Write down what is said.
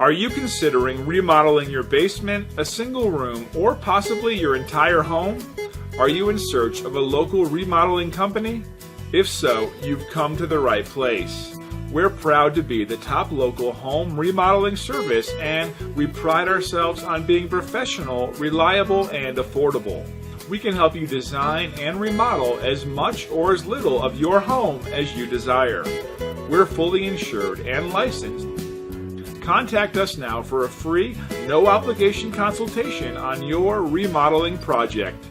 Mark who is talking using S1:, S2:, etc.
S1: Are you considering remodeling your basement, a single room, or possibly your entire home? Are you in search of a local remodeling company? If so, you've come to the right place. We're proud to be the top local home remodeling service, and we pride ourselves on being professional, reliable, and affordable. We can help you design and remodel as much or as little of your home as you desire. We're fully insured and licensed. Contact us now for a free, no obligation consultation on your remodeling project.